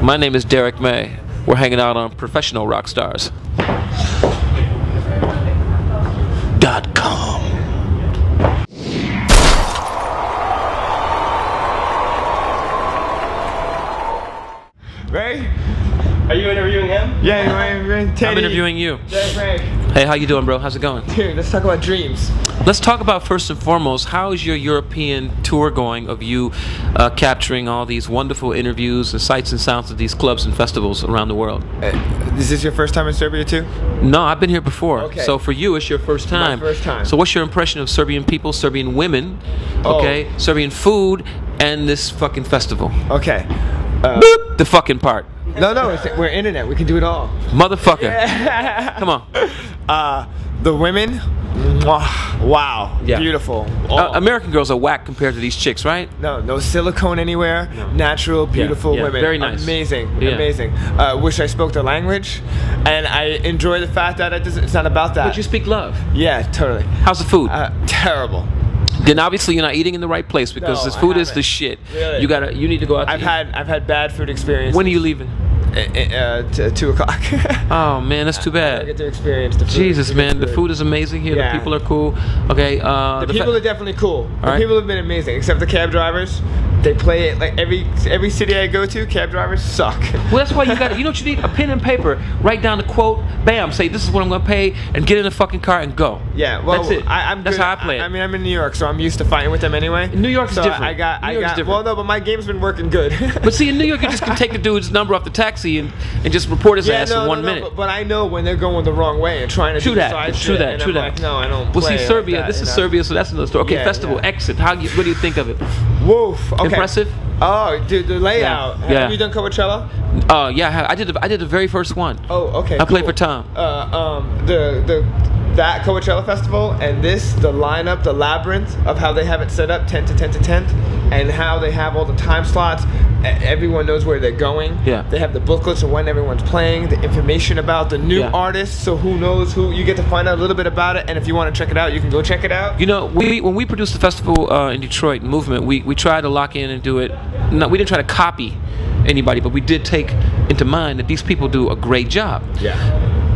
My name is Derrick May. We're hanging out on Professional Rock Stars. .com. Ray? Are you interviewing him? Yeah, Ray. I'm interviewing you. Derrick May. Hey, how you doing, bro? How's it going? Dude, let's talk about dreams. Let's talk about, first and foremost, how is your European tour going of you capturing all these wonderful interviews and sights and sounds of these clubs and festivals around the world? Is this your first time in Serbia too? No, I've been here before. Okay. So for you, it's your first time. My first time. So what's your impression of Serbian people, Serbian women, okay, Serbian food, and this fucking festival? Okay. Boop, the fucking part. No, we're internet. We can do it all. Motherfucker. Yeah. Come on. The women, wow, Yeah. beautiful. American girls are whack compared to these chicks, right? No silicone anywhere. No. Natural, beautiful Yeah, women. very nice. Amazing, Yeah. amazing. Wish I spoke their language, and I enjoy the fact that it's not about that. But you speak love. Yeah, totally. How's the food? Terrible. Then obviously you're not eating in the right place because No, this I food is haven't. the shit. Really? You need to go out. I've had bad food experience. When are you leaving? 2 o'clock. Oh man, that's too I bad. get to experience the food. Jesus, man, the food is amazing here. Yeah. The people are cool. Okay, The people are definitely cool. The right. people have been amazing, except the cab drivers. They play it like every city I go to. Cab drivers suck. Well, that's why you got. You know what you need? A pen and paper. Write down the quote. Bam. Say this is what I'm gonna pay, and get in the fucking car and go. Yeah, well, that's it. That's good. how I play it. I mean, I'm in New York, so I'm used to fighting with them anyway. New York's so different. I got. New York's different. Well, no, but my game's been working good. But see, in New York, you just can take the dude's number off the taxi and just report his ass in 1 minute. But I know when they're going the wrong way and trying to True do that. side True shit, that. and True I'm that. like, no, I don't. Well, play see, like Serbia. that, This is you know? Serbia, so that's another story. Okay, Yeah, festival yeah. exit. What do you think of it? Woof. Okay. Impressive. Oh, dude, the layout. Yeah. Have you done Coachella? Yeah, I did the very first one. Oh, okay. I played cool. for Tom. That Coachella festival and the lineup, the labyrinth of how they have it set up, tent to tent to tent, and how they have all the time slots. Everyone knows where they're going. Yeah. They have the booklets of when everyone's playing, the information about the new Yeah. artists. So who knows who? You get to find out a little bit about it, and if you want to check it out, you can go check it out. You know, when we produced the festival in Detroit, Movement, we tried to lock in and do it. No, we didn't try to copy anybody, but we did take into mind that these people do a great job. Yeah.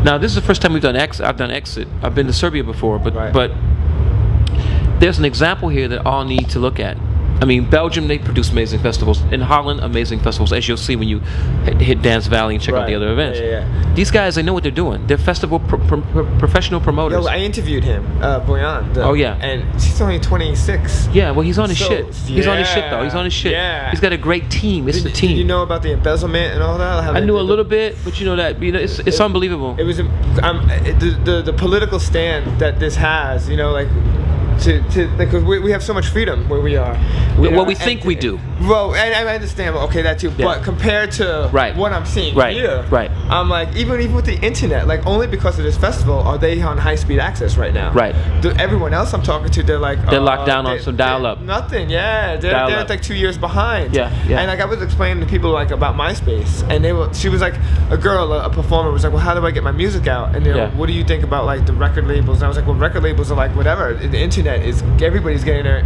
Now, this is the first time we've done Exit. I've done Exit. I've been to Serbia before, but there's an example here that all need to look at. I mean, Belgium, they produce amazing festivals. In Holland, amazing festivals, as you'll see when you hit Dance Valley and check out the other events. Yeah. These guys, they know what they're doing. They're festival professional promoters. Yo, I interviewed him, Boyan. Oh, yeah. And he's only 26. Yeah, well, he's on his So- shit. He's on his shit, though. He's on his shit. Yeah. He's got a great team. It's the Did team. you know about the embezzlement and all that? How I they knew did a little bit, but you know that it's unbelievable. It was the political stand that this has. You know, like like we have so much freedom where we are. Well, we think we do. Well, and I understand. Well, okay, that too. Yeah. But compared to what I'm seeing here, I'm like, even with the internet, like only because of this festival are they on high speed access right now. Right. Everyone else I'm talking to, they're like locked down on some dial-up. Nothing. Yeah, they're like 2 years behind. Yeah. And like I was explaining to people like about MySpace, and she was like, a girl, a performer was like, well, how do I get my music out? And what do you think about like the record labels? And I was like, well, record labels are like whatever. The internet is, everybody's getting their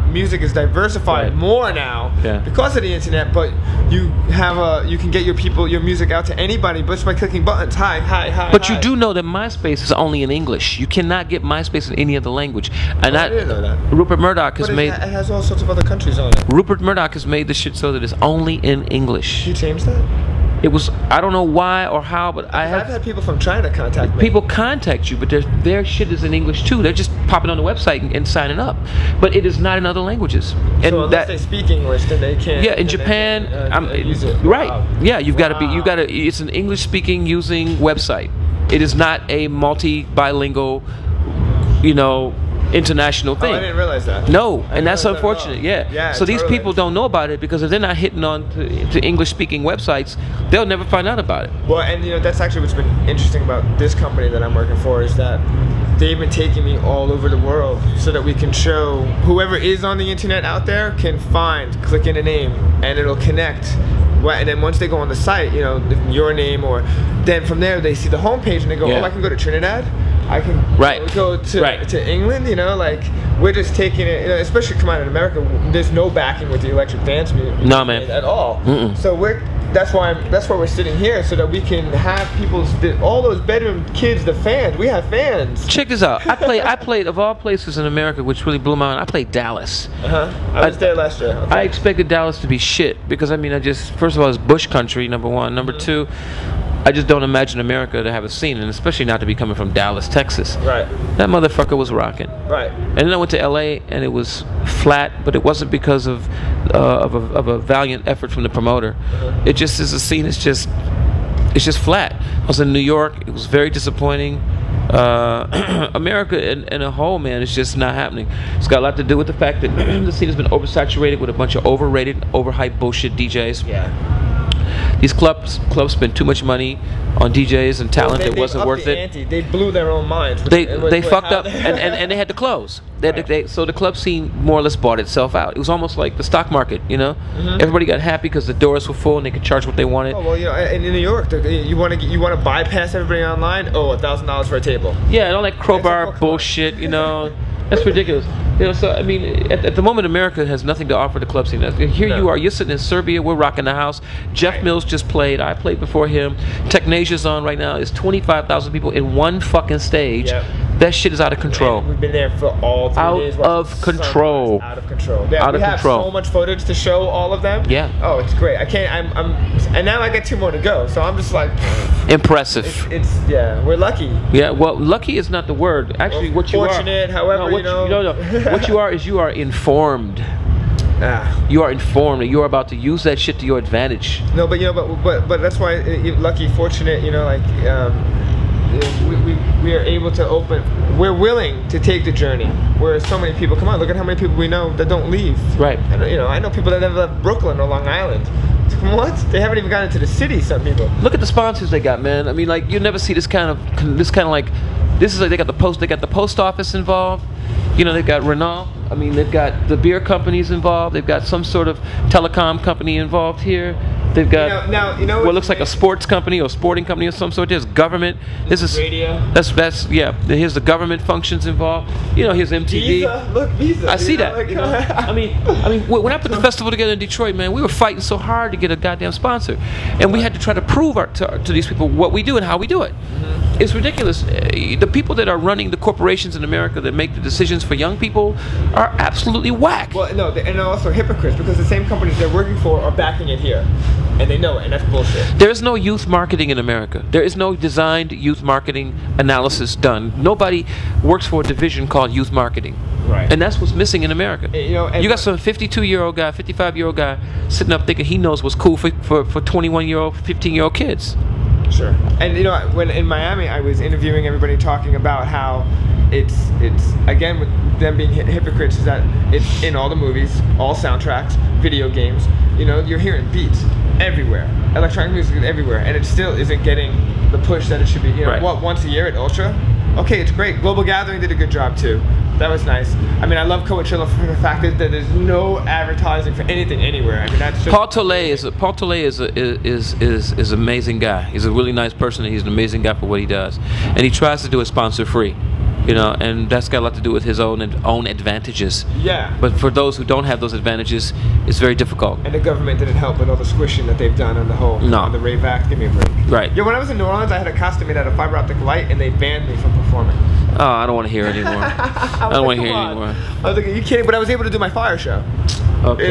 music is diversified more now because of the internet. But you can get your music out to anybody just by clicking buttons. Hi. But you do know that MySpace is only in English. You cannot get MySpace in any other language. And I didn't know that. Rupert Murdoch has made. It has all sorts of other countries on it. Rupert Murdoch has made this shit so that it's only in English. Did you change that? It was, I don't know why or how, but I've had people from China contact me. People contact you, but their shit is in English too. They're just popping on the website and signing up, but it is not in other languages. And so unless they speak English, then they can't. Yeah, in Japan, use it. Right? Wow. Yeah, you got to. It's an English-speaking using website. It is not a multi-bilingual, international thing. Oh, I didn't realize that. No, and that's unfortunate. Yeah. So these people don't know about it because if they're not hitting on to English-speaking websites, they'll never find out about it. Well, and that's actually what's been interesting about this company that I'm working for is that they've been taking me all over the world so that we can show whoever is on the internet out there can click in a name, and it'll connect. And then once they go on the site, your name, or then from there they see the homepage and they go, oh, I can go to Trinidad. I can go to England, like we're just taking it, especially come out in America, there's no backing with the electric dance music no, man. at all. Mm-mm. So we're that's why we're sitting here, so that we can have all those bedroom kids, the fans. We have fans. Check this out. I played of all places in America, which really blew my mind. I played Dallas. I was there last year. Okay. I expected Dallas to be shit because I mean, first of all, it's bush country, number one. Number two, I just don't imagine America to have a scene, and especially not to be coming from Dallas, Texas. Right. That motherfucker was rocking. Right. And then I went to LA, and it was flat, but it wasn't because of a valiant effort from the promoter. It just is a scene. It's just flat. I was in New York. It was very disappointing. America in a whole, man, it's just not happening. It's got a lot to do with the fact that the scene has been oversaturated with a bunch of overrated, overhyped bullshit DJs. Yeah. These clubs spend too much money on DJs and talent that wasn't worth it. They blew their own minds. They fucked up, and they had to close. So the club scene more or less bought itself out. It was almost like the stock market, you know. Everybody got happy because the doors were full and they could charge what they wanted. Oh well, you know, in New York, you want to bypass everybody online. Oh, $1,000 for a table. Yeah, and all that crowbar bullshit, you know. That's ridiculous. You know, so I mean, at the moment, America has nothing to offer the club scene. Here you are, you're sitting in Serbia, we're rocking the house. Jeff Mills just played, I played before him. Technasia's on right now. It's 25,000 people in one fucking stage. Yep. That shit is out of control. Man, we've been there for all 3 days. Out of control. Out of control. Yeah, we have so much footage to show all of them. Yeah. Oh, it's great. I can't. And now I got 2 more to go. So I'm just like. Impressive. Yeah. We're lucky. Yeah. Well, lucky is not the word. Actually, what you are. Fortunate. However, no. What you are is you are informed. You are informed, and you are about to use that shit to your advantage. No, but you know, but that's why lucky, fortunate. You know, like. We are able to open. We're willing to take the journey. Where so many people, come on, look at how many people we know that don't leave. Right. And, I know people that never left Brooklyn or Long Island. What? They haven't even gotten into the city. Some people. Look at the sponsors they got, man. I mean, like you never see this kind of like. This is like they got the post office involved. You know, they've got Renault. I mean, they've got the beer companies involved. They've got some sort of telecom company involved here. They've got what looks like a sports company or sporting company of some sort. There's government. This is radio. That's yeah. Here's the government functions involved. You know, here's MTV. Visa. Look, Visa. I see that. Like, I mean, when I put the festival together in Detroit, man, we were fighting so hard to get a goddamn sponsor, and we had to try to prove to these people what we do and how we do it. It's ridiculous. The people that are running the corporations in America that make the decisions for young people are absolutely whack. Well, no, and they're also hypocrites because the same companies they're working for are backing it here, and they know it, and that's bullshit. There is no youth marketing in America. There is no designed youth marketing analysis done. Nobody works for a division called youth marketing. Right. And that's what's missing in America. You got some 52-year-old guy, 55-year-old guy sitting up thinking he knows what's cool for 21-year-old, 15-year-old kids. Sure. And when in Miami, I was interviewing everybody talking about how it's again with them being hypocrites is that it's in all the movies, all soundtracks, video games. You're hearing beats everywhere, electronic music everywhere, and it still isn't getting the push that it should be. Right. Once a year at Ultra, okay, it's great. Global Gathering did a good job too. That was nice. I mean, I love Coachella for the fact that there's no advertising for anything anywhere. I mean, that's just Paul Tollet is an amazing guy. He's a really nice person, and he's an amazing guy for what he does. And he tries to do it sponsor free, and that's got a lot to do with his own advantages. Yeah. But for those who don't have those advantages, it's very difficult. And the government didn't help with all the squishing that they've done on the whole on the Rave Act. Give me a break. Right. When I was in New Orleans, I had a costume made out of fiber optic light, and they banned me from performing. Oh, I don't want to hear it anymore. I don't want to hear it anymore. I was like, are you kidding? But I was able to do my fire show. Okay.